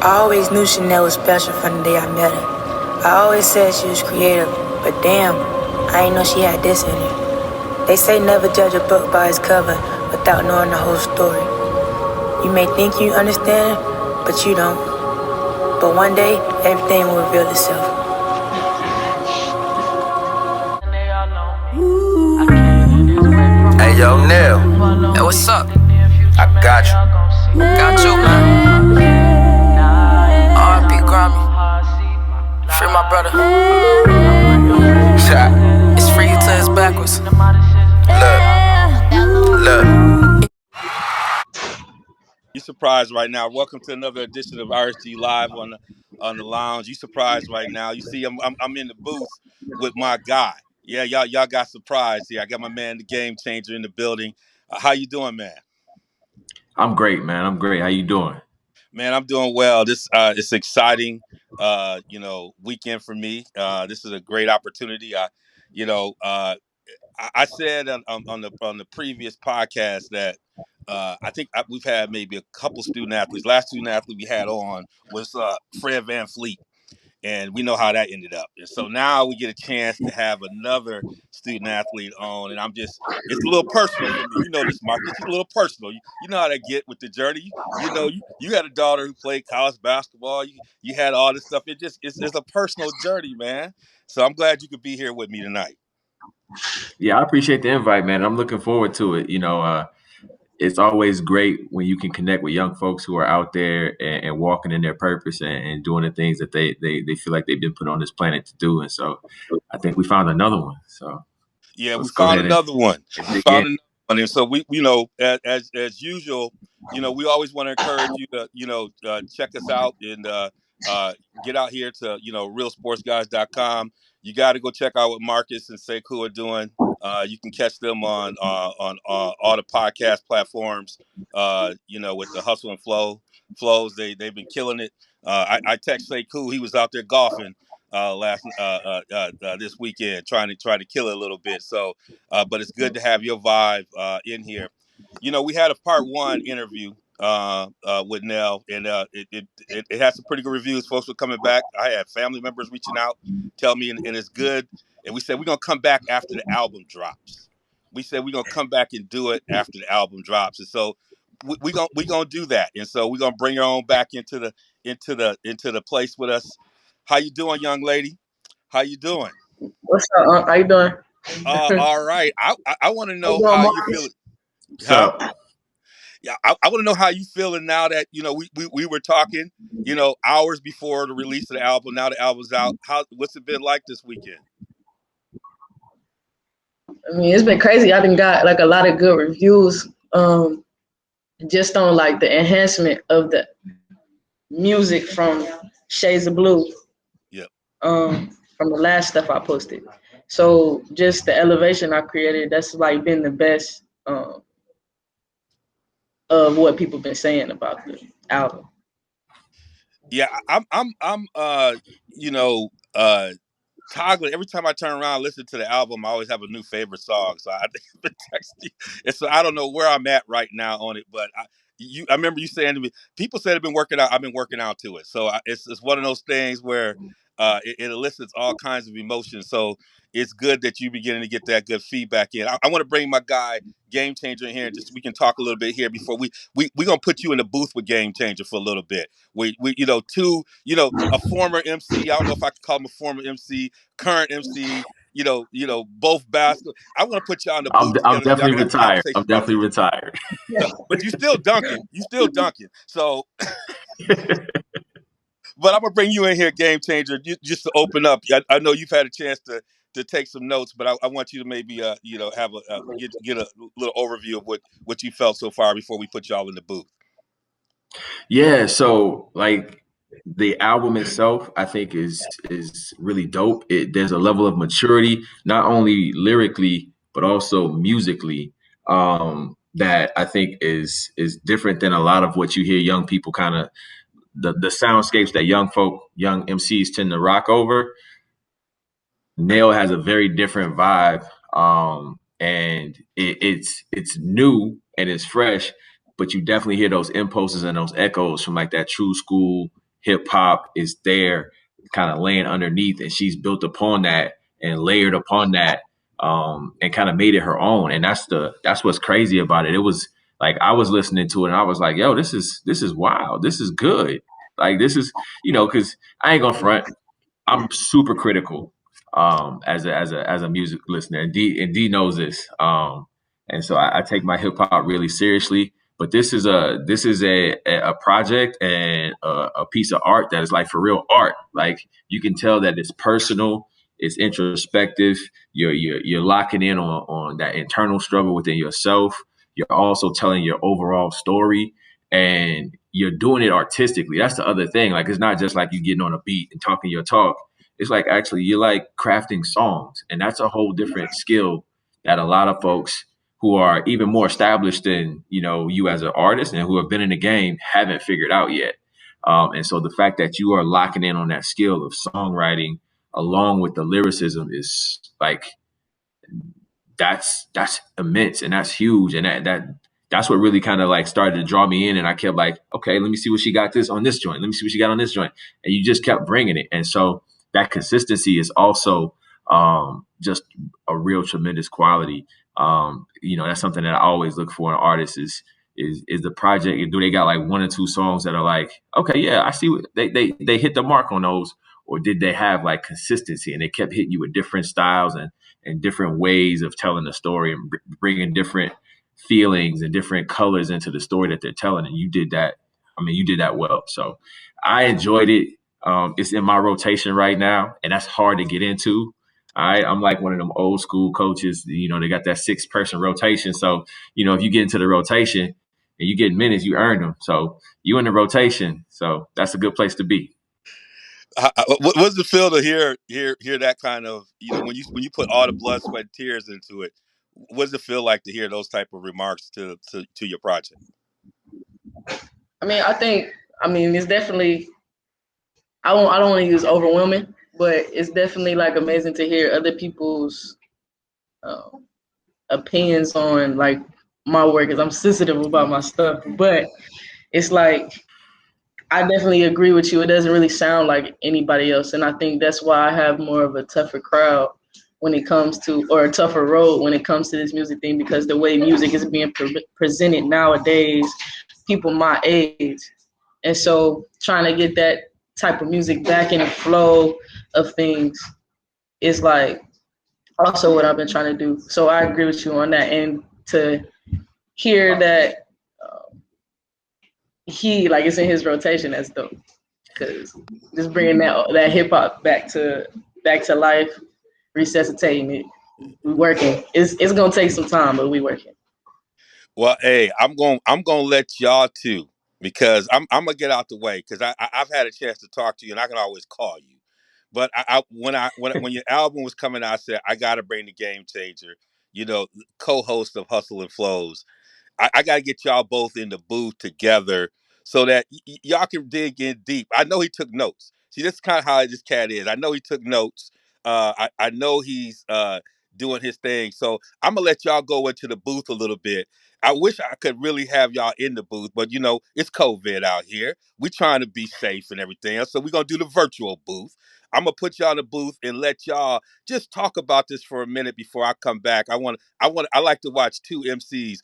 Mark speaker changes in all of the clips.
Speaker 1: I always knew Chanel was special from the day I met her. I always said she was creative, but damn, I ain't know she had this in her. They say never judge a book by its cover without knowing the whole story. You may think you understand it, but you don't. But one day, everything will reveal itself.
Speaker 2: Hey, yo, N.E.L.
Speaker 3: Hey, what's up?
Speaker 2: I got you.
Speaker 3: Got you, man. R.I.P. Grammy. Free my brother. It's free you till it's backwards.
Speaker 2: Look.
Speaker 4: You surprised right now. Welcome to another edition of RSG Live on the lounge. You surprised right now. You see, I'm in the booth with my guy. Yeah, y'all got surprised here. I got my man, the game changer, in the building. How you doing, man?
Speaker 5: I'm great, man. I'm great. How you doing?
Speaker 4: Man, I'm doing well. This it's exciting, weekend for me. This is a great opportunity. I said on the previous podcast that I think we've had maybe a couple student athletes. Last student athlete we had on was Fred Van Vleet, and we know how that ended up. And so now we get a chance to have another student athlete on, and it's a little personal for me. You know this, Mark. It's a little personal. You know how that get with the journey. You had a daughter who played college basketball. You had all this stuff. It's a personal journey, man. So I'm glad you could be here with me tonight.
Speaker 5: Yeah, I appreciate the invite, man. I'm looking forward to it. It's always great when you can connect with young folks who are out there and walking in their purpose and doing the things that they feel like they've been put on this planet to do. And so I think we found another one. So
Speaker 4: Yeah, we
Speaker 5: let's go
Speaker 4: found
Speaker 5: ahead and
Speaker 4: another one. We
Speaker 5: dig
Speaker 4: found
Speaker 5: in.
Speaker 4: another one, and so we, as usual, we always want to encourage you to, check us out and get out here to, realsportsguys.com. You got to go check out what Marcus and Sekou are doing. You can catch them on all the podcast platforms. With the Hustle and Flows, they've been killing it. I text Sekou, he was out there golfing last this weekend, trying to kill it a little bit. So, but it's good to have your vibe in here. We had a part one interview with N.E.L, and it had some pretty good reviews. Folks were coming back. I had family members reaching out, tell me, and it's good. And we said we're gonna come back after the album drops. We said we're gonna come back and do it after the album drops, and so we gonna do that. And so we're gonna bring her on back into the place with us. How you doing, young lady? How you doing?
Speaker 6: What's up? How you doing?
Speaker 4: All right. I want to
Speaker 6: How you
Speaker 4: know
Speaker 6: doing,
Speaker 4: how you
Speaker 6: Marcus?
Speaker 4: feel.
Speaker 5: What's
Speaker 4: Huh?
Speaker 5: up?
Speaker 4: Yeah, I want to know how you feeling now that we were talking, hours before the release of the album. Now the album's out. What's it been like this weekend?
Speaker 6: I mean, it's been crazy. I done got like a lot of good reviews, just on like the enhancement of the music from Shades of Blue,
Speaker 4: Yep.
Speaker 6: from the last stuff I posted. So just the elevation I created, that's like been the best of what people been saying about the album.
Speaker 4: Yeah, I'm toggling every time I turn around and listen to the album. I always have a new favorite song, so I think I've been texting, and so I don't know where I'm at right now on it. But I remember you saying to me, people said I've been working out. I've been working out to it, so it's one of those things where it elicits all kinds of emotions. So it's good that you beginning to get that good feedback in. I want to bring my guy Game Changer in here, and just we can talk a little bit here before we gonna put you in the booth with Game Changer for a little bit. A former MC. I don't know if I can call him a former MC, current MC. Both basketball. I want to put y'all in the
Speaker 5: I'm
Speaker 4: booth
Speaker 5: I'm
Speaker 4: together so y'all
Speaker 5: definitely
Speaker 4: can have a
Speaker 5: retired.
Speaker 4: conversation
Speaker 5: I'm
Speaker 4: about
Speaker 5: definitely
Speaker 4: this.
Speaker 5: retired.
Speaker 4: But you still dunking. You still dunking. So, but I'm gonna bring you in here, Game Changer, just to open up. I know you've had a chance to take some notes, but I want you to maybe have get a little overview of what you felt so far before we put y'all in the booth.
Speaker 5: Yeah, so like the album itself, I think is really dope. There's a level of maturity, not only lyrically but also musically, that I think is different than a lot of what you hear young people kind of the soundscapes that young MCs tend to rock over. N.E.L has a very different vibe, and it's new and it's fresh, but you definitely hear those impulses and those echoes from like that true school hip hop is there, kind of laying underneath, and she's built upon that and layered upon that, and kind of made it her own. And that's what's crazy about it. It was like I was listening to it and I was like, yo, this is wild. This is good. Like this is, because I ain't gonna front. I'm super critical as a music listener, and D knows this. And so I take my hip hop really seriously. But this is a project and a piece of art that is like for real art. Like you can tell that it's personal, it's introspective. You're locking in on that internal struggle within yourself. You're also telling your overall story, and you're doing it artistically. That's the other thing. Like it's not just like you getting on a beat and talking your talk. It's like actually you're like crafting songs, and that's a whole different skill that a lot of folks who are even more established than you as an artist and who have been in the game haven't figured out yet. And so the fact that you are locking in on that skill of songwriting along with the lyricism is like that's immense and that's huge, and that's what really kind of like started to draw me in. And I kept like, okay, let me see what she got this on this joint. Let me see what she got on this joint. And you just kept bringing it. And so that consistency is also just a real tremendous quality. That's something that I always look for in artists is the project. Do they got like one or two songs that are like, okay, yeah, I see what they hit the mark on those, or did they have like consistency and they kept hitting you with different styles and different ways of telling the story and bringing different feelings and different colors into the story that they're telling. And you did that. I mean, you did that well. So I enjoyed it. It's in my rotation right now, and that's hard to get into. I'm like one of them old school coaches. They got that 6-person rotation. So, if you get into the rotation and you get minutes, you earn them. So you in the rotation. So that's a good place to be.
Speaker 4: What's the feel to hear that kind of, when you put all the blood, sweat, and tears into it? What does it feel like to hear those type of remarks to your project?
Speaker 6: I mean, it's definitely. I don't want to use overwhelming, but it's definitely like amazing to hear other people's opinions on like my work, because I'm sensitive about my stuff. But it's like I definitely agree with you. It doesn't really sound like anybody else, and I think that's why I have more of a tougher crowd when it comes to, or a tougher road when it comes to this music thing, because the way music is being presented nowadays, people my age, and so trying to get that type of music back in the flow of things is like also what I've been trying to do. So I agree with you on that, and to hear that he like it's in his rotation, that's dope. Because just bringing that hip hop back to life, resuscitating it, we working. It's gonna take some time, but we working.
Speaker 4: Well, hey, I'm gonna let y'all too, because I'm gonna get out the way, because I've had a chance to talk to you and I can always call you. But when your album was coming out, I said I gotta bring the Game Changer, co-host of Hustle and Flows. I got to get y'all both in the booth together so that y'all can dig in deep. I know he took notes. See, this is kind of how this cat is. I know he took notes. I know he's doing his thing. So I'm going to let y'all go into the booth a little bit. I wish I could really have y'all in the booth, but it's COVID out here. We're trying to be safe and everything else. So we're going to do the virtual booth. I'm going to put y'all in the booth and let y'all just talk about this for a minute before I come back. I like to watch two MCs.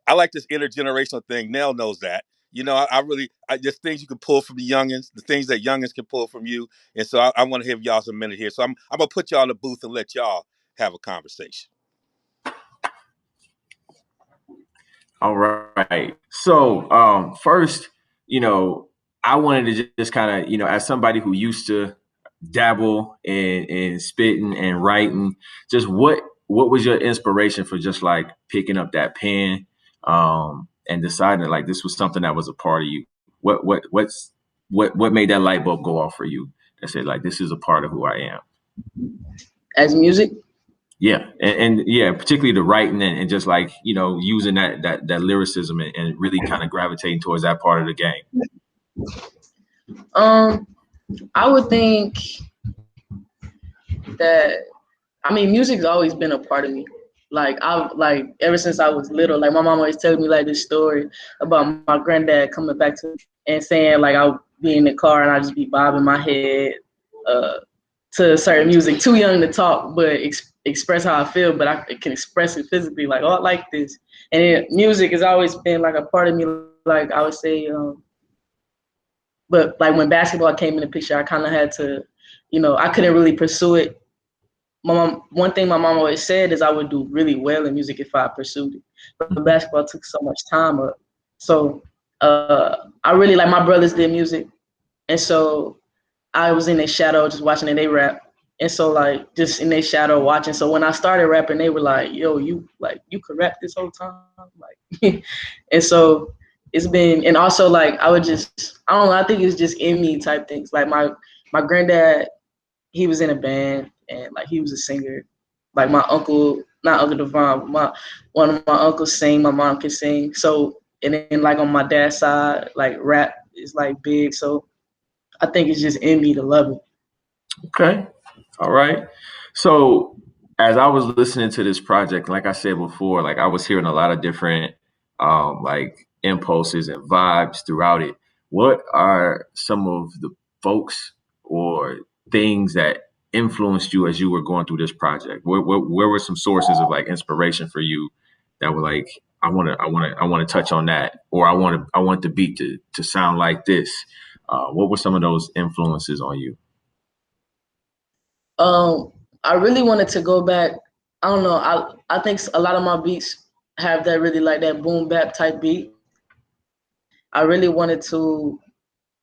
Speaker 4: I like this intergenerational thing. N.E.L knows that. I just things you can pull from the youngins, the things that youngins can pull from you. And so I want to give y'all some minute here. So I'm going to put y'all in the booth and let y'all have a conversation.
Speaker 5: All right. So first, I wanted to just kind of, as somebody who used to dabble in spitting and writing, just what was your inspiration for just like picking up that pen and deciding that like this was something that was a part of you? What made that light bulb go off for you and said like this is a part of who I am?
Speaker 6: As music?
Speaker 5: Yeah, and yeah, particularly the writing and just like using that lyricism and really kind of gravitating towards that part of the game.
Speaker 6: I would think that music's always been a part of me. Like ever since I was little, like my mom always telling me like this story about my granddad coming back to me and saying like be in the car and I just be bobbing my head to certain music. Too young to talk, but express how I feel. But I can express it physically, like, oh, I like this. And then music has always been like a part of me. Like I would say, but like when basketball came in the picture, I kind of had to, I couldn't really pursue it. One thing my mom always said is I would do really well in music if I pursued it. But basketball took so much time up. So I really like my brothers did music, and so I was in their shadow just watching they rap. And so like just in their shadow watching. So when I started rapping, they were like, yo, you could rap this whole time. Like and so it's been, and also like I would just, I don't know, I think it's just in me type things. Like my granddad, he was in a band and like he was a singer. Like my uncle, not Uncle Devon, one of my uncles sing, my mom can sing. So and then like on my dad's side, like rap is like big. So I think it's just in me to love it.
Speaker 5: Okay. All right. So as I was listening to this project, like I said before, like I was hearing a lot of different like impulses and vibes throughout it. What are some of the folks or things that influenced you as you were going through this project? Where were some sources of like inspiration for you that were like, I want to touch on that, or I want the beat to sound like this. What were some of those influences on you?
Speaker 6: Um, I really wanted to go back. I don't know. I think a lot of my beats have that really like that boom bap type beat. I really wanted to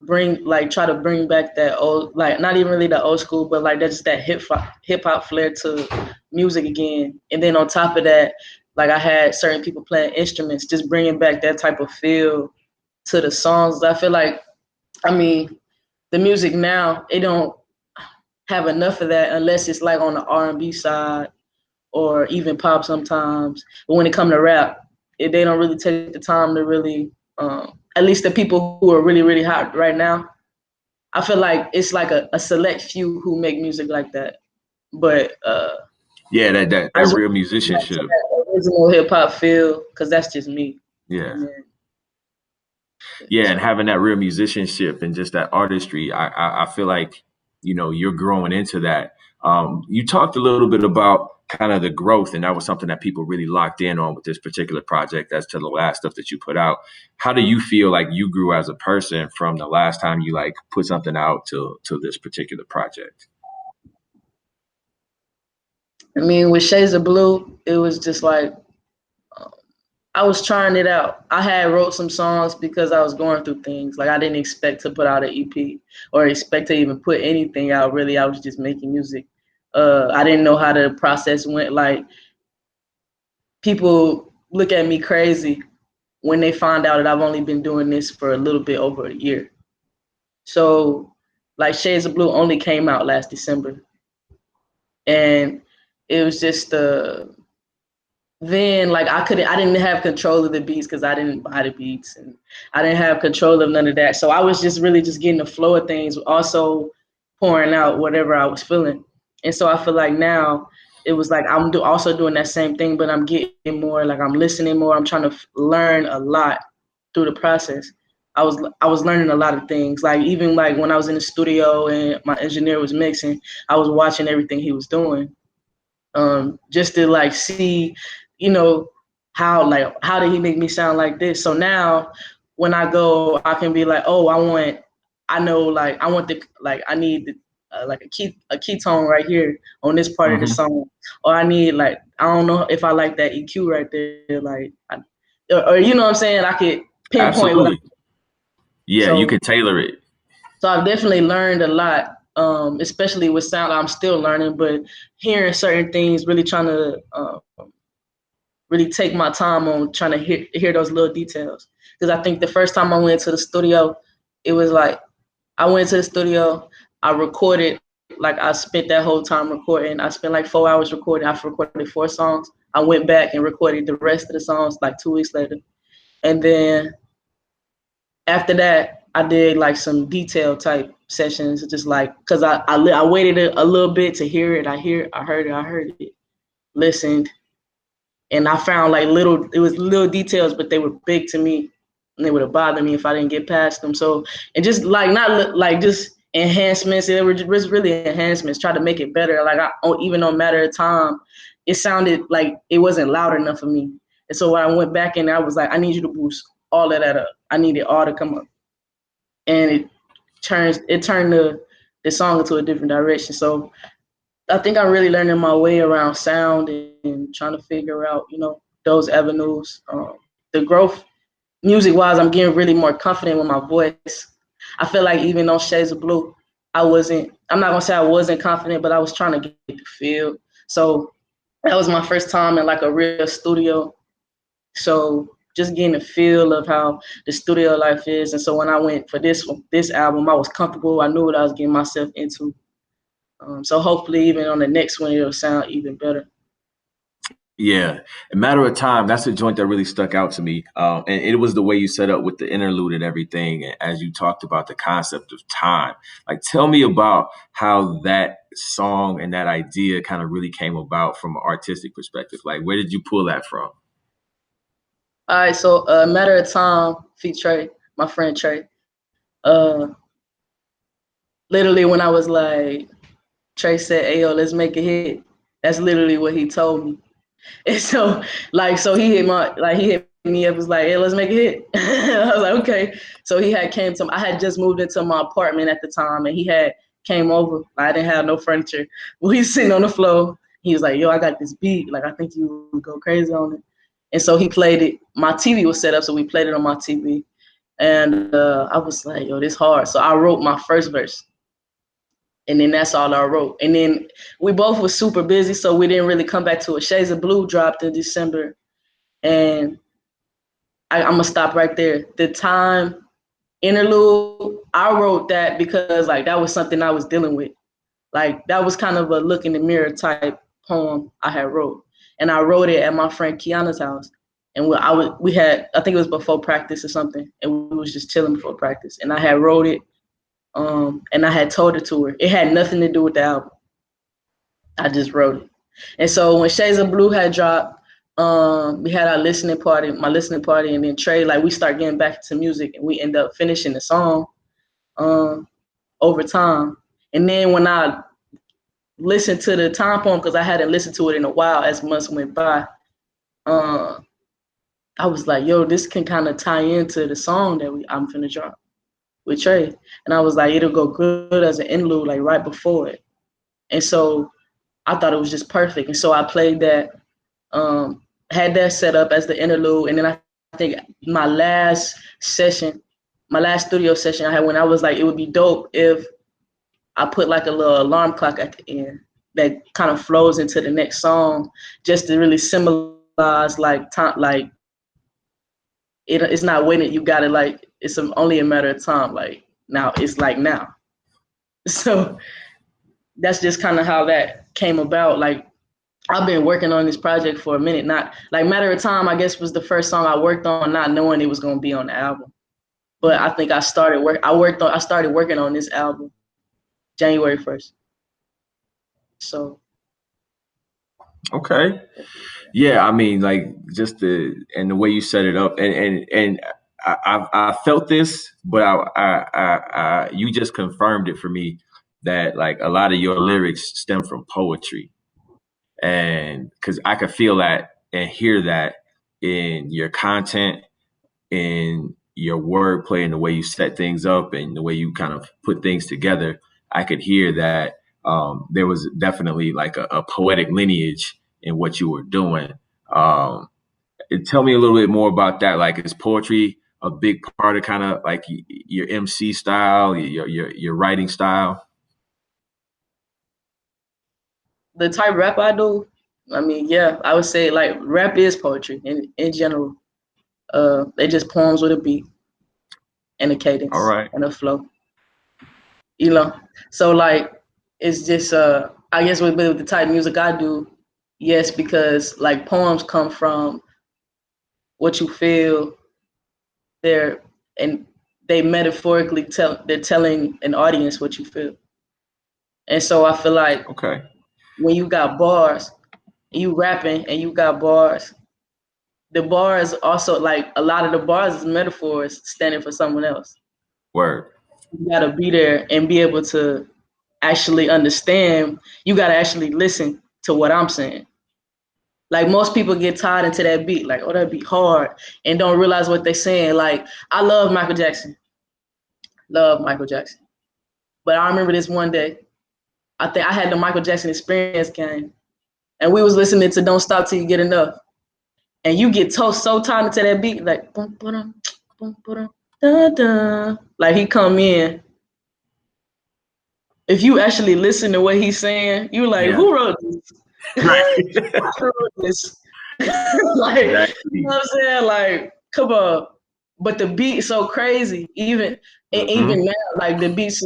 Speaker 6: try to bring back that old, like not even really the old school, but like that's just that hip hop flair to music again. And then on top of that, like I had certain people playing instruments, just bringing back that type of feel to the songs. I feel like, I mean, the music now, it don't have enough of that unless it's like on the R&B side or even pop sometimes. But when it comes to rap, they don't really take the time to really, at least the people who are really, really hot right now, I feel like it's like a select few who make music like that. But
Speaker 5: Yeah, that
Speaker 6: I just
Speaker 5: real
Speaker 6: want to get back to
Speaker 5: musicianship.
Speaker 6: that original hip hop feel because that's just me.
Speaker 5: Yeah.
Speaker 6: And then,
Speaker 5: Yeah, and
Speaker 6: so
Speaker 5: having that real musicianship and just that artistry, I feel like, you're growing into that. You talked a little bit about kind of the growth, and that was something that people really locked in on with this particular project as to the last stuff that you put out. How do you feel like you grew as a person from the last time you like put something out to this particular project?
Speaker 6: I mean, with Shades of Blue, it was just like I was trying it out. I had wrote some songs because I was going through things. Like I didn't expect to put out an EP or expect to even put anything out. Really, I was just making music. I didn't know how the process went. Like people look at me crazy when they find out that I've only been doing this for a little bit over a year. So, like Shades of Blue only came out last December, and it was just then like I didn't have control of the beats because I didn't buy the beats and I didn't have control of none of that. So I was just really just getting the flow of things, also pouring out whatever I was feeling. And so I feel like now it was like I'm also doing that same thing, but I'm getting more like I'm listening more. I'm trying to learn a lot through the process. I was learning a lot of things. Like even like when I was in the studio and my engineer was mixing, I was watching everything he was doing, just to like see, you know, how did he make me sound like this? So now when I go, I can be like, oh, I know like I want the like I need the, like a ketone right here on this part of the
Speaker 5: Hmm.
Speaker 6: song, or I need like I don't know if I like that EQ right there, like or you know what I'm saying? I could pinpoint what I
Speaker 5: Absolutely. Yeah, you
Speaker 6: so
Speaker 5: can tailor it.
Speaker 6: so I've definitely learned a lot, especially with sound. I'm still learning, but hearing certain things, really trying to really take my time on trying to hear those little details. Because I think the first time I went to the studio, it was like I went to the studio, I recorded, like I spent that whole time recording. I spent like 4 hours recording. I've recorded 4 songs. I went back and recorded the rest of the songs like 2 weeks later. And then after that, I did like some detail type sessions, just like because I waited a little bit to hear it. I heard it, listened, and I found like it was little details, but they were big to me. and it would have bothered me if I didn't get past them. So, and just like not like just enhancements, it was just really enhancements, try to make it better. Like even on Matter of Time, it sounded like it wasn't loud enough for me. And so when I went back in, I was like, I need you to boost all of that up. I need it all to come up. And it turned the song into a different direction. So I think I'm really learning my way around sound and trying to figure out, those avenues. The growth, music-wise, I'm getting really more confident with my voice. I feel like even on Shades of Blue, I'm not going to say I wasn't confident, but I was trying to get the feel. So that was my first time in like a real studio. So just getting the feel of how the studio life is. And so when I went for this album, I was comfortable. I knew what I was getting myself into. So hopefully even on the next one, it'll sound even better.
Speaker 5: Yeah, A Matter of Time. That's a joint that really stuck out to me, and it was the way you set up with the interlude and everything. As you talked about the concept of time, like tell me about how that song and that idea kind of really came about from an artistic perspective. Like, where did you pull that from?
Speaker 6: All right, so Matter of Time, feat Trey, my friend Trey. Literally when I was like, Trey said, "Hey, yo, let's make a hit." That's literally what he told me. And so, he hit me up, was like, "Hey, let's make a hit." I was like, "Okay." So I had just moved into my apartment at the time, and he had came over. I didn't have no furniture. Well, he's sitting on the floor. He was like, "Yo, I got this beat. Like, I think you would go crazy on it." And so he played it. My TV was set up, so we played it on my TV. And I was like, "Yo, this hard." So I wrote my first verse. And then that's all I wrote. And then we both were super busy, so we didn't really come back to it. Shades of Blue dropped in December. And I'm going to stop right there. The Time interlude, I wrote that because like that was something I was dealing with. Like that was kind of a look in the mirror type poem I had wrote. And I wrote it at my friend Kiana's house. And we had, I think it was before practice or something. And we was just chilling before practice. And I had wrote it. And I had told it to her. It had nothing to do with the album. I just wrote it. And so when Shades of Blue had dropped, we had my listening party, and then Trey, like we start getting back to music, and we end up finishing the song over time. And then when I listened to the Time poem, because I hadn't listened to it in a while as months went by, I was like, yo, this can kind of tie into the song that I'm finna drop with Trey. And I was like, it'll go good as an interlude, like right before it. And so I thought it was just perfect. And so I played that, had that set up as the interlude. And then I think my last studio session I had, when I was like, it would be dope if I put like a little alarm clock at the end that kind of flows into the next song, just to really symbolize like time, like it's not waiting. You got it. Like it's only a matter of time. Like now, it's like now. So that's just kind of how that came about. Like I've been working on this project for a minute. Not like Matter of Time, I guess, was the first song I worked on, not knowing it was going to be on the album. But I think I started working on this album January 1st. So.
Speaker 5: Okay. Yeah, I mean, like just the way you set it up, and I felt this, but you just confirmed it for me that like a lot of your lyrics stem from poetry, and because I could feel that and hear that in your content, in your wordplay, and the way you set things up, and the way you kind of put things together. I could hear that there was definitely like a poetic lineage in what you were doing. Um, Tell me a little bit more about that. Like, is poetry a big part of kind of like your MC style, your writing style?
Speaker 6: The type of rap I do, I mean, yeah, I would say like rap is poetry in general. They're just poems with a beat and a
Speaker 5: All
Speaker 6: cadence
Speaker 5: right.
Speaker 6: and a flow. So like it's just I guess with the type of music I do, yes, because like poems come from what you feel. They're and they metaphorically they're telling an audience what you feel. And so I feel like
Speaker 5: Okay.
Speaker 6: when you got bars, you rapping and you got bars, the bars also, like a lot of the bars is metaphors standing for someone else.
Speaker 5: Word.
Speaker 6: You gotta be there and be able to actually understand. You gotta actually listen to what I'm saying. Like most people get tied into that beat, like, oh, that beat hard, and don't realize what they're saying. Like, I love Michael Jackson. Love Michael Jackson. But I remember this one day, I think I had the Michael Jackson experience game, and we was listening to Don't Stop Till You Get Enough. And you get so tied into that beat, like, boom, boom, boom, boom, da, da. Like he come in. If you actually listen to what he's saying, you're like,
Speaker 5: Yeah.
Speaker 6: who wrote this?
Speaker 5: Right.
Speaker 6: Who wrote this? Like,
Speaker 5: Exactly.
Speaker 6: you know what I'm saying? Like, come on. But the beat is so crazy. Even now, like the beats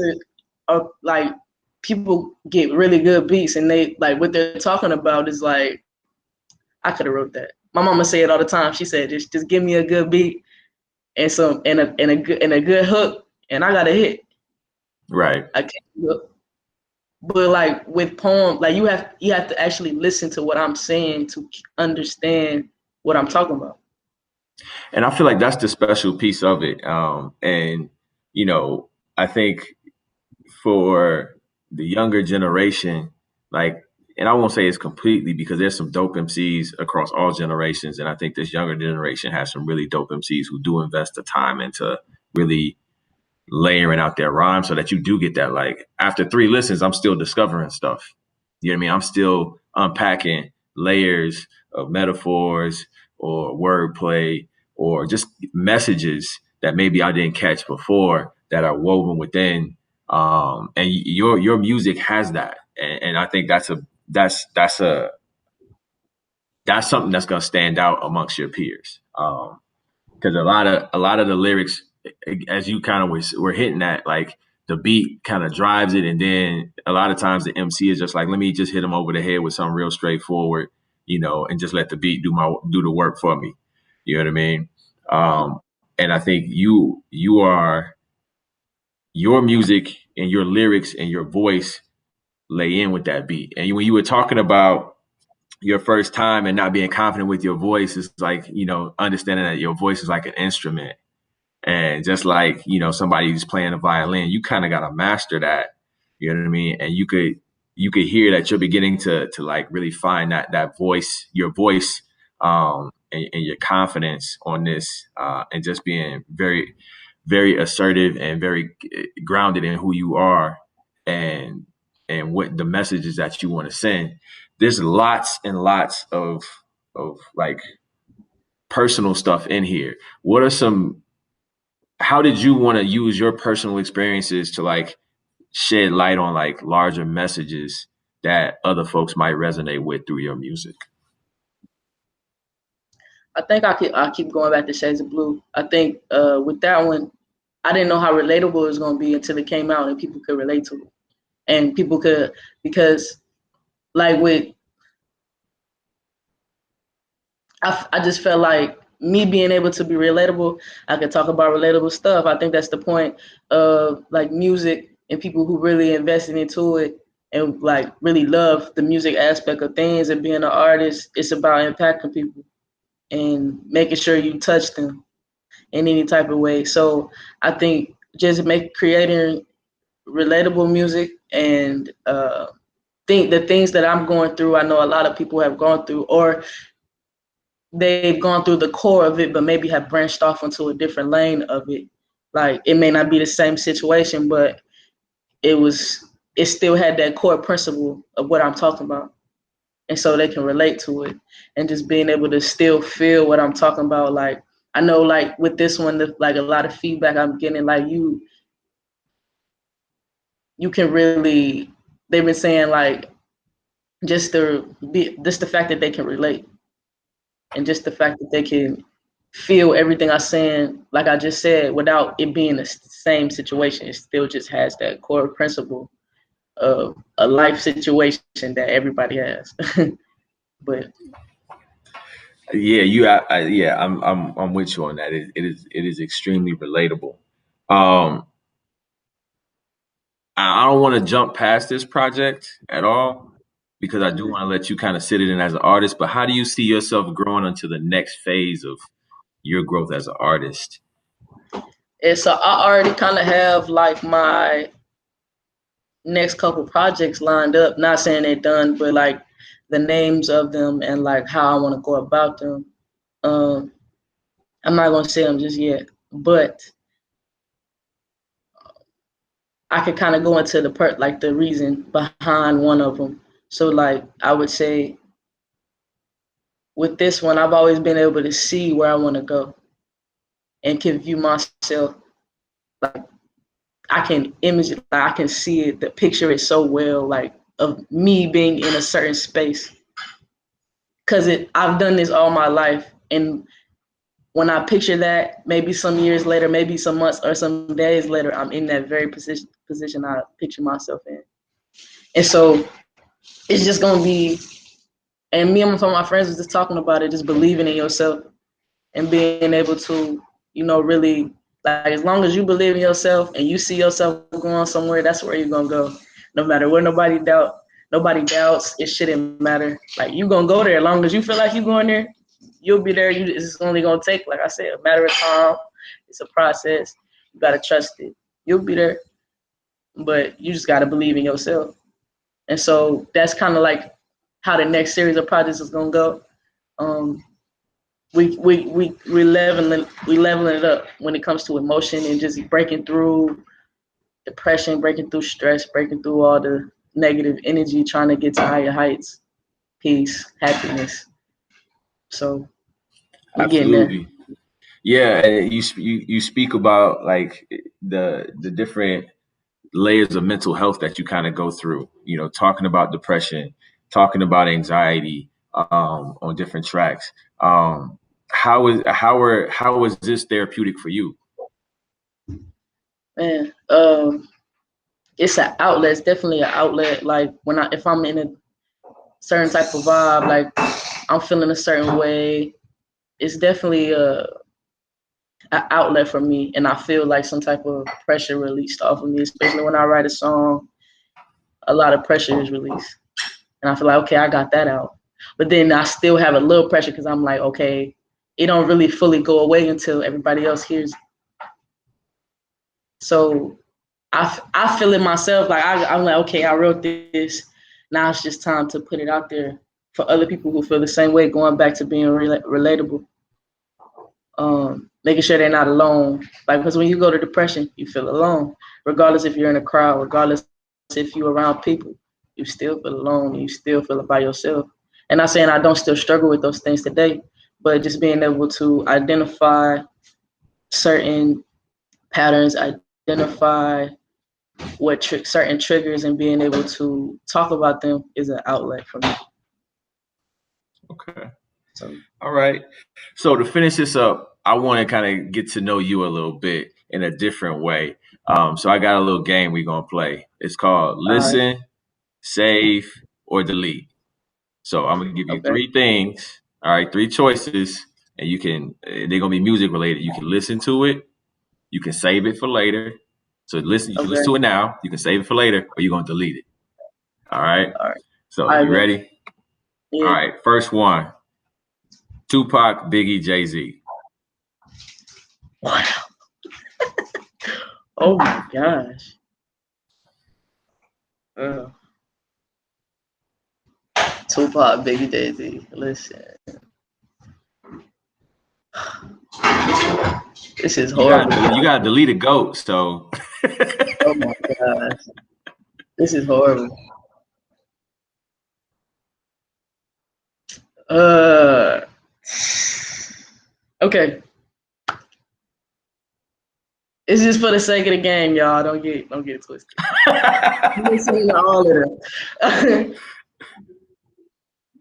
Speaker 6: are like people get really good beats, and they like what they're talking about is like, I could have wrote that. My mama say it all the time. She said, just give me a good beat and a good hook, and I got a hit.
Speaker 5: Right.
Speaker 6: I can't look. But like with poems, like you have to actually listen to what I'm saying to understand what I'm talking about.
Speaker 5: And I feel like that's the special piece of it. And you know, I think for the younger generation, like, and I won't say it's completely because there's some dope MCs across all generations, and I think this younger generation has some really dope MCs who do invest the time into really layering out their rhymes so that you do get that, like, after 3 listens, I'm still discovering stuff. You know what I mean? I'm still unpacking layers of metaphors or wordplay or just messages that maybe I didn't catch before that are woven within. And your music has that, and I think that's something that's gonna stand out amongst your peers. Because a lot of the lyrics, as you kind of were hitting at, like the beat kind of drives it, and then a lot of times the MC is just like, let me just hit him over the head with something real straightforward, and just let the beat do the work for me. You know what I mean? And I think your music and your lyrics and your voice lay in with that beat. And when you were talking about your first time and not being confident with your voice, it's like, understanding that your voice is like an instrument. And just like, somebody who's playing a violin, you kind of got to master that. You know what I mean? And you could hear that you're beginning to like really find that voice, your voice, and your confidence on this, and just being very, very assertive and very grounded in who you are and what the messages that you want to send. There's lots and lots of like personal stuff in here. What are some How did you want to use your personal experiences to like shed light on like larger messages that other folks might resonate with through your music?
Speaker 6: I think I keep going back to Shades of Blue. I think with that one, I didn't know how relatable it was going to be until it came out and people could relate to it. And people could, because like I just felt like me being able to be relatable, I could talk about relatable stuff. I think that's the point of like music and people who really invested into it and like really love the music aspect of things and being an artist. It's about impacting people and making sure you touch them in any type of way. So I think just creating relatable music and think the things that I'm going through, I know a lot of people have gone through, or they've gone through the core of it, but maybe have branched off into a different lane of it. Like it may not be the same situation, but it still had that core principle of what I'm talking about. And so they can relate to it and just being able to still feel what I'm talking about. Like, I know like with this one, like a lot of feedback I'm getting, like you can really, they've been saying like just the fact that they can relate and just the fact that they can feel everything I'm saying, like I just said, without it being the same situation. It still just has that core principle of a life situation that everybody has. But
Speaker 5: Yeah, yeah, I'm with you on that. It is extremely relatable. I don't want to jump past this project at all, because I do want to let you kind of sit it in as an artist, but how do you see yourself growing into the next phase of your growth as an artist?
Speaker 6: And so I already kind of have like my next couple projects lined up. Not saying they're done, but like the names of them and like how I want to go about them. I'm not gonna say them just yet, but I could kind of go into the reason behind one of them. So like I would say with this one, I've always been able to see where I want to go and can view myself like I can image it, I can see it, the picture it so well, like of me being in a certain space. Cause I've done this all my life, and when I picture that, maybe some years later, maybe some months or some days later, I'm in that very position I picture myself in. And so it's just gonna be, and me and some of my friends was just talking about it, just believing in yourself and being able to, really, like, as long as you believe in yourself and you see yourself going somewhere, that's where you're gonna go. No matter where nobody doubts, it shouldn't matter. Like, you're gonna go there. As long as you feel like you're going there, you'll be there. It's only gonna take, like I said, a matter of time. It's a process. You gotta trust it. You'll be there, but you just gotta believe in yourself. And so that's kind of like how the next series of projects is gonna go. We leveling it up when it comes to emotion and just breaking through depression, breaking through stress, breaking through all the negative energy, trying to get to higher heights, peace, happiness. So we're getting there.
Speaker 5: Absolutely. Yeah, and you speak about like the different layers of mental health that you kind of go through. Talking about depression, talking about anxiety on different tracks. How is this therapeutic for you?
Speaker 6: Man, it's an outlet. It's definitely an outlet. Like if I'm in a certain type of vibe, like I'm feeling a certain way, it's definitely an outlet for me, and I feel like some type of pressure released off of me, especially when I write a song. A lot of pressure is released, and I feel like, okay, I got that out. But then I still have a little pressure because I'm like, okay, it don't really fully go away until everybody else hears it. So I feel it myself. Like I'm like, okay, I wrote this. Now it's just time to put it out there for other people who feel the same way. Going back to being relatable, making sure they're not alone. Like, because when you go to depression, you feel alone, regardless if you're in a crowd, regardless if you're around people, you still feel alone. You still feel it by yourself. And not saying I don't still struggle with those things today, but just being able to identify certain patterns, identify what certain triggers, and being able to talk about them is an outlet for me.
Speaker 5: Okay.
Speaker 6: So,
Speaker 5: All right. So to finish this up, I want to kind of get to know you a little bit in a different way. So I got a little game we're gonna play. It's called Listen, Save, or Delete. So I'm gonna give you
Speaker 6: okay,
Speaker 5: three things. All right, three choices, and they're gonna be music related. You can listen to it, you can save it for later. So you can listen
Speaker 6: okay,
Speaker 5: to it now, you can save it for later, or you're gonna delete it. All right.
Speaker 6: all right.
Speaker 5: So
Speaker 6: I
Speaker 5: you
Speaker 6: bet.
Speaker 5: ready? All
Speaker 6: Yeah.
Speaker 5: right. First one: Tupac, Biggie, Jay-Z.
Speaker 6: Wow. Oh my gosh. Tupac, Biggie, Jay-Z. Listen, this is
Speaker 5: You
Speaker 6: horrible.
Speaker 5: gotta delete a goat. So
Speaker 6: Oh my gosh, this is horrible. Uh, okay. It's just for the sake of the game, y'all. Don't get it twisted. I'm listening to all of them.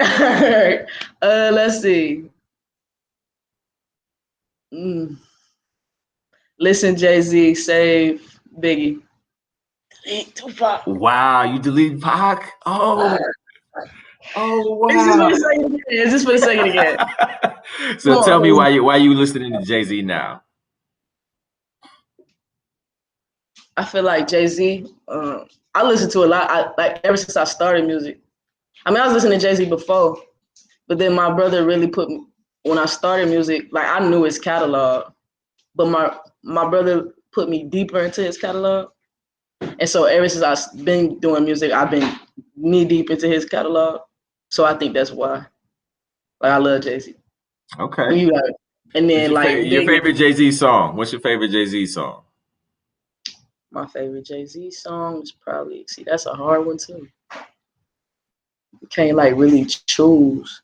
Speaker 6: All right. Let's see. Listen, Jay-Z, save Biggie. Delete Tupac.
Speaker 5: wow, you delete Pac? Oh
Speaker 6: It's just for
Speaker 5: wow.
Speaker 6: the sake of the game. It's just for the sake of the game. Come
Speaker 5: So tell me
Speaker 6: on.
Speaker 5: why you listening to Jay-Z now?
Speaker 6: I feel like Jay-Z, I listen to a lot. Like ever since I started music, I mean, I was listening to Jay-Z before, but then my brother really put me, when I started music, like I knew his catalog, but my brother put me deeper into his catalog. And so ever since I've been doing music, I've been knee deep into his catalog. So I think that's why. Like I love Jay-Z.
Speaker 5: Okay.
Speaker 6: You got it. And
Speaker 5: What's
Speaker 6: then like
Speaker 5: your
Speaker 6: Biggie,
Speaker 5: favorite Jay-Z song? What's your favorite Jay-Z song?
Speaker 6: my favorite Jay-Z song is probably, see, that's a hard one too. You can't like really choose.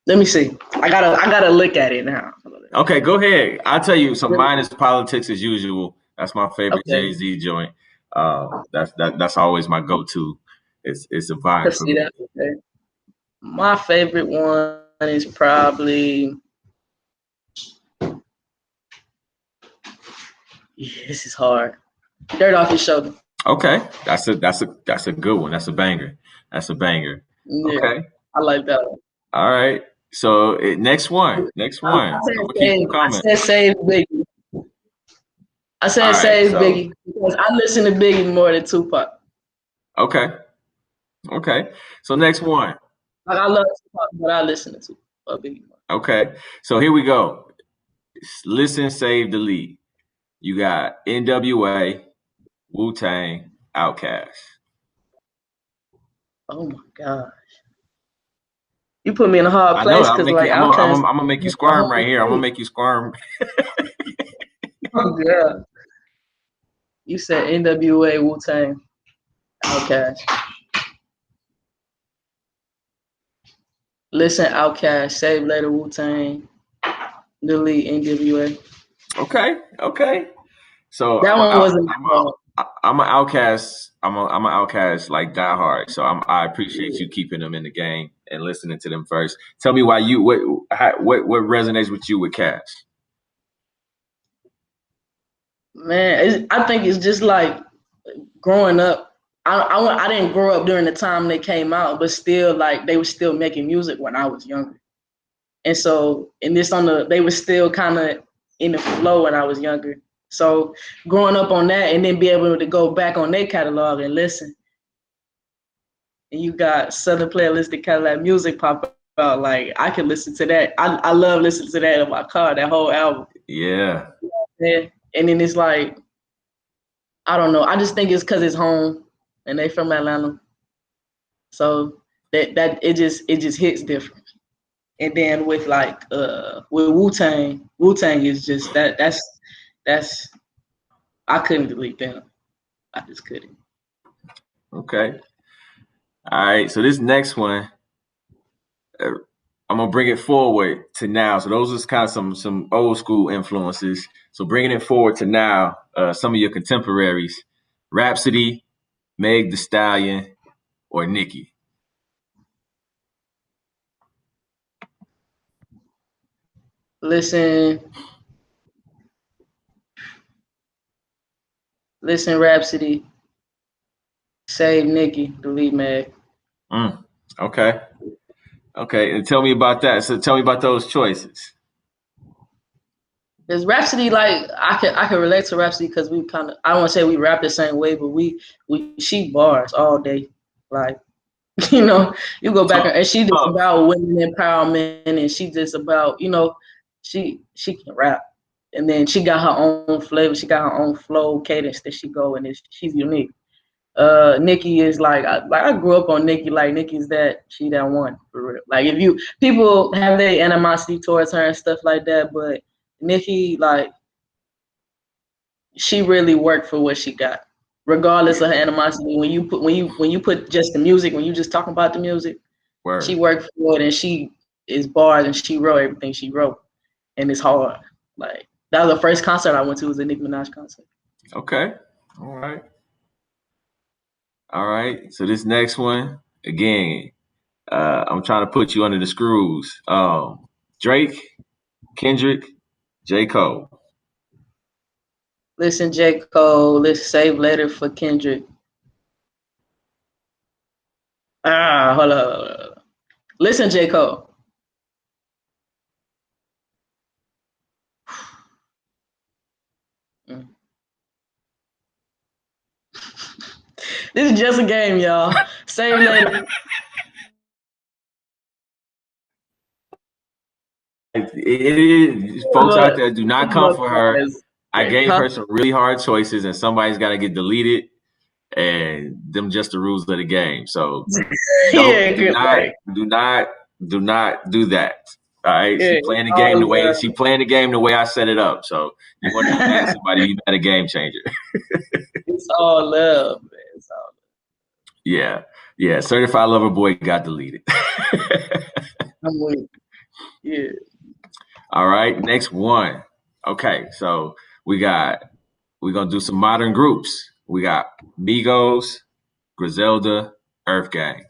Speaker 6: Let me see. I gotta look at it now.
Speaker 5: Okay, go ahead. I'll tell you. So mine is Politics as Usual. That's my favorite
Speaker 6: Okay.
Speaker 5: Jay-Z joint. That's always my go-to. It's a vibe
Speaker 6: Let's
Speaker 5: for
Speaker 6: see
Speaker 5: me.
Speaker 6: that. Okay. My favorite one is probably, yeah, this is hard. Dirt Off Your Shoulder.
Speaker 5: Okay, that's a good one. That's a banger. That's a banger.
Speaker 6: Yeah,
Speaker 5: Okay.
Speaker 6: I like that one.
Speaker 5: All right. So next one. Next
Speaker 6: I
Speaker 5: one.
Speaker 6: said
Speaker 5: I'm gonna keep
Speaker 6: save.
Speaker 5: them coming.
Speaker 6: I said save Biggie. I
Speaker 5: All
Speaker 6: said
Speaker 5: right.
Speaker 6: save
Speaker 5: So
Speaker 6: Biggie because I listen to Biggie more than Tupac.
Speaker 5: okay. Okay. So next one.
Speaker 6: Like I love Tupac, but I listen to Tupac Biggie more.
Speaker 5: Okay. So here we go. Listen, save, delete. You got N.W.A., Wu-Tang, Outkast.
Speaker 6: Oh my god, you put me in a hard
Speaker 5: I know.
Speaker 6: place because like
Speaker 5: I'm
Speaker 6: Outkast.
Speaker 5: gonna make you squirm right here. I'm gonna make you squirm.
Speaker 6: Oh god, you said N.W.A. Wu Tang Outkast. Listen, Outkast, save later Wu Tang, delete N.W.A.
Speaker 5: Okay. Okay. So
Speaker 6: That one wasn't hard.
Speaker 5: I'm an outcast. I'm an outcast like die hard. So I appreciate you keeping them in the game and listening to them first. Tell me why you what resonates with you with Cash.
Speaker 6: Man, I think it's just like growing up. I didn't grow up during the time they came out, but still like they were still making music when I was younger. And so, and this on the, they were still kind of in the flow when I was younger. So growing up on that and then be able to go back on their catalog and listen. And you got Southern Playalistic Cadillac music pop out. Like I can listen to that. I love listening to that in my car, that whole album.
Speaker 5: Yeah.
Speaker 6: Yeah. And then it's like, I don't know. I just think it's because it's home and they from Atlanta. So that it just hits different. And then with like with Wu-Tang is just that's I couldn't delete them. I just couldn't.
Speaker 5: Okay. All right. So this next one, uh, I'm gonna bring it forward to now. So those are kind of some old school influences. So bringing it forward to now, some of your contemporaries, Rhapsody, Meg The Stallion, or Nicki.
Speaker 6: Listen, Rhapsody, save Nicki, delete Meg.
Speaker 5: Okay. Okay. And tell me about that. So tell me about those choices.
Speaker 6: Because Rhapsody, like I can relate to Rhapsody because we kind of, I don't want to say we rap the same way, but she bars all day. Like you go back
Speaker 5: Tough.
Speaker 6: and she just
Speaker 5: Tough.
Speaker 6: about women empowerment and she just about, she can rap. And then she got her own flavor, she got her own flow, cadence that she go and she's unique. Nicki is like I grew up on Nicki, like Nicki's she that one for real. Like if people have their animosity towards her and stuff like that, but Nicki, like she really worked for what she got. Regardless of her animosity, when you put just the music, when you just talking about the music, she
Speaker 5: Word.
Speaker 6: worked for it and she is bars and she wrote everything she wrote. And it's hard. Like that was the first concert I went to, was a Nicki Minaj concert.
Speaker 5: Okay. All right. All right. So this next one, again, I'm trying to put you under the screws. Drake, Kendrick, J. Cole.
Speaker 6: Listen, J. Cole, let's save later for Kendrick. Hold on. Listen, J. Cole. This is just a game, y'all. Save later.
Speaker 5: it is folks out there do not come for her. I gave
Speaker 6: Huh?
Speaker 5: her some really hard choices, and somebody's got to get deleted, and them just the rules of the game. So
Speaker 6: Yeah,
Speaker 5: don't
Speaker 6: good like
Speaker 5: do not do that. All right,
Speaker 6: yeah,
Speaker 5: she playing the game the way I set it up. So you want to be mad at somebody, you mad a game changer.
Speaker 6: it's all love, man. It's all
Speaker 5: Yeah, yeah. Certified Lover Boy got deleted.
Speaker 6: I'm with yeah.
Speaker 5: All right, next one. Okay, so we're gonna do some modern groups. We got Migos, Griselda, Earth Gang.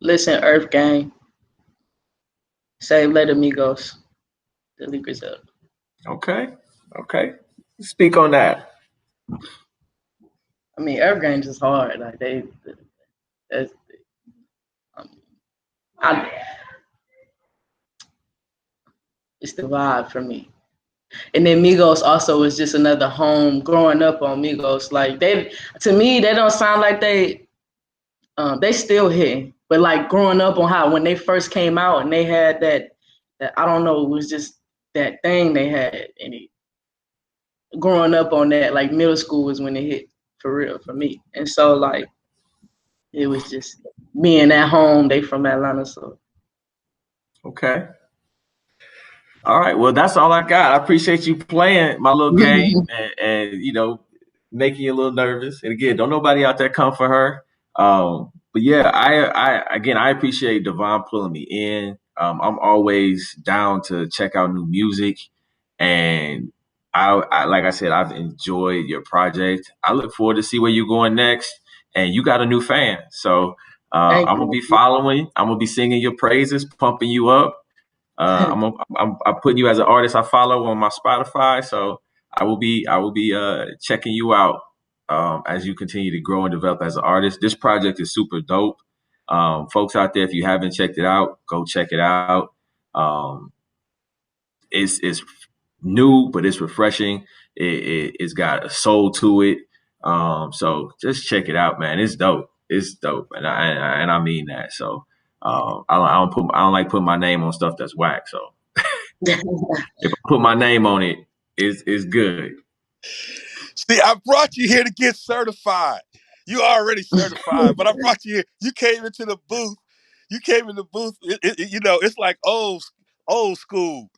Speaker 6: Listen, Earth Gang, save later, amigos. Delete Griselda.
Speaker 5: Okay, okay. Speak on that.
Speaker 6: I mean, Earth Gang is hard. Like that's, um, I, it's the vibe for me. And then Migos also was just another home growing up on Migos. Like to me, they don't sound like they still hitting, but like growing up on how when they first came out and they had that I don't know, it was just that thing they had, and growing up on that, like middle school was when it hit for real for me, and so like it was just being at home. They from Atlanta, so
Speaker 5: Okay. All right. Well, that's all I got. I appreciate you playing my little game and making you a little nervous. And again, don't nobody out there come for her. But yeah, I appreciate Devon pulling me in. I'm always down to check out new music, and I like I said, I've enjoyed your project. I look forward to see where you're going next. And you got a new fan, so
Speaker 6: thank
Speaker 5: I'm gonna
Speaker 6: you.
Speaker 5: be following. I'm gonna be singing your praises, pumping you up. I'm putting you as an artist I follow on my Spotify, so I will be checking you out as you continue to grow and develop as an artist. This project is super dope. Folks out there, if you haven't checked it out, go check it out. Um, it's new, but it's refreshing. It's got a soul to it. So just check it out, man. It's dope. It's dope, and I mean that. So I don't like putting my name on stuff that's whack. So if I put my name on it, it's good.
Speaker 4: See, I brought you here to get certified. You already certified, but I brought you here. You came into the booth. You came in the booth. It's like old school.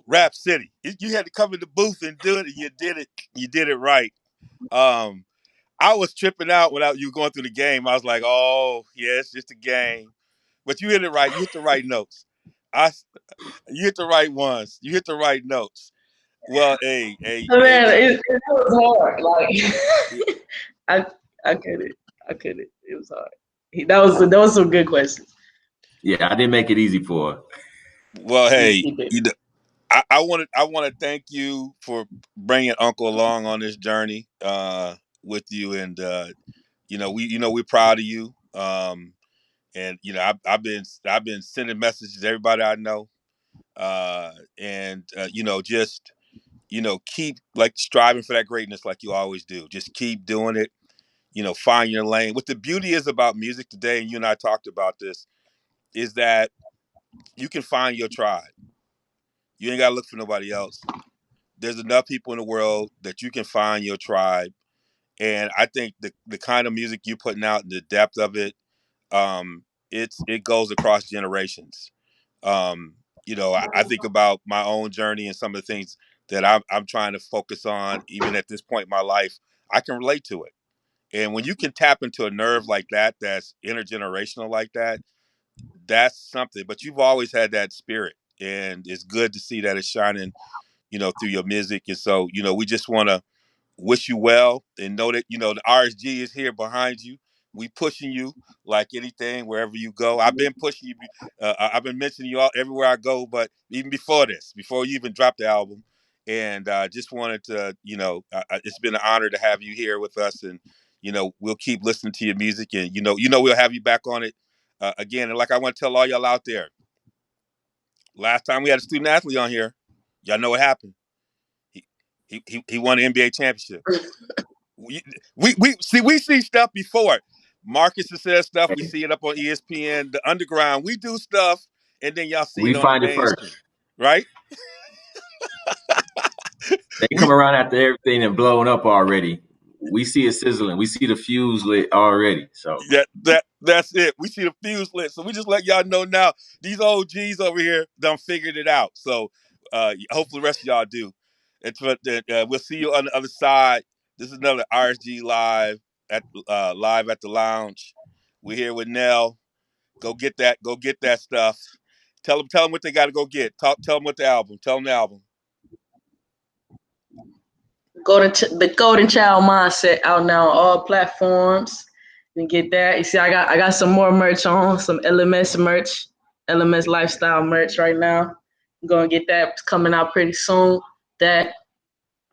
Speaker 4: Rhapsody. You had to come in the booth and do it, and you did it. You did it right. Um, I was tripping out without you going through the game. I was like, oh yeah, it's just a game. But you hit it right. You hit the right notes. I, you hit the right ones. You hit the right notes. Well, hey,
Speaker 6: Man,
Speaker 4: man.
Speaker 6: it was hard. Like I couldn't. I couldn't. It was hard. That was some good questions.
Speaker 5: Yeah, I didn't make it easy for her.
Speaker 4: Well, hey,
Speaker 6: He did.
Speaker 4: I want to thank you for bringing Uncle along on this journey with you, and we're proud of you. And I've been sending messages to everybody I know, and just keep like striving for that greatness like you always do. Just keep doing it. Find your lane. What the beauty is about music today, and you and I talked about this, is that you can find your tribe. You ain't got to look for nobody else. There's enough people in the world that you can find your tribe. And I think the kind of music you're putting out, the depth of it, it goes across generations. I think about my own journey and some of the things that I'm trying to focus on, even at this point in my life. I can relate to it. And when you can tap into a nerve like that, that's intergenerational like that, that's something. But you've always had that spirit, and it's good to see that it's shining, through your music. And so, we just want to wish you well and know that the RSG is here behind you. We pushing you like anything wherever you go. I've been pushing you. I've been mentioning you all everywhere I go, but even before this, before you even dropped the album, and just wanted to, it's been an honor to have you here with us, and we'll keep listening to your music, and we'll have you back on it again. And like I want to tell all y'all out there, last time we had a student athlete on here, y'all know what happened. He won the NBA championship. We see stuff before. Marcus has said stuff. We see it up on ESPN, the underground. We do stuff, and then y'all see
Speaker 5: We
Speaker 4: it on the
Speaker 5: find it
Speaker 4: mainstream,
Speaker 5: first.
Speaker 4: right?
Speaker 5: They
Speaker 4: We
Speaker 5: come around after everything and blown up already. We see it sizzling. We see the fuse lit already. So
Speaker 4: that's it. We see the fuse lit. So we just let y'all know now. These old G's over here done figured it out. So hopefully the rest of y'all do. We'll see you on the other side. This is another RSG live at the lounge. We're here with N.E.L. Go get that. Go get that stuff. Tell them what they got to go get. Tell them what the album. Tell them the album.
Speaker 6: The Golden Child Mindset out now on all platforms. You can get that. You see, I got some more merch on, some LMS merch, LMS lifestyle merch right now. I'm gonna get that. It's coming out pretty soon. That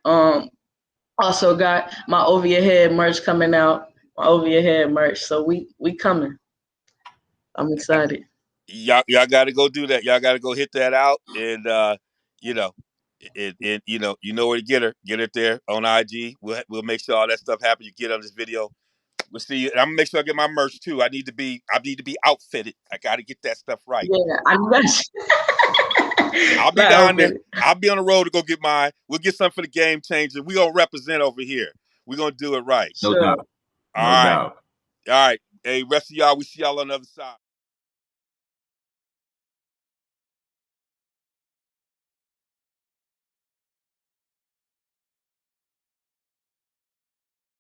Speaker 6: also got my Over Your Head merch coming out. My Over Your Head merch. So we coming. I'm excited.
Speaker 4: Y'all got to go do that. Y'all got to go hit that out, and you know, you know where to get her. Get it there on IG. We'll make sure all that stuff happens. You get on this video. We'll see you. And I'm gonna make sure I get my merch too. I need to be outfitted. I got to get that stuff right.
Speaker 6: Yeah, I got you.
Speaker 4: I'll be down there. I'll be on the road to go get mine. We'll get something for the game changer. We gonna represent over here. We're gonna do it right.
Speaker 5: no
Speaker 6: Sure.
Speaker 5: doubt.
Speaker 4: All
Speaker 5: No
Speaker 4: right.
Speaker 5: doubt.
Speaker 4: All right. Hey, rest of y'all, we see y'all on the other side.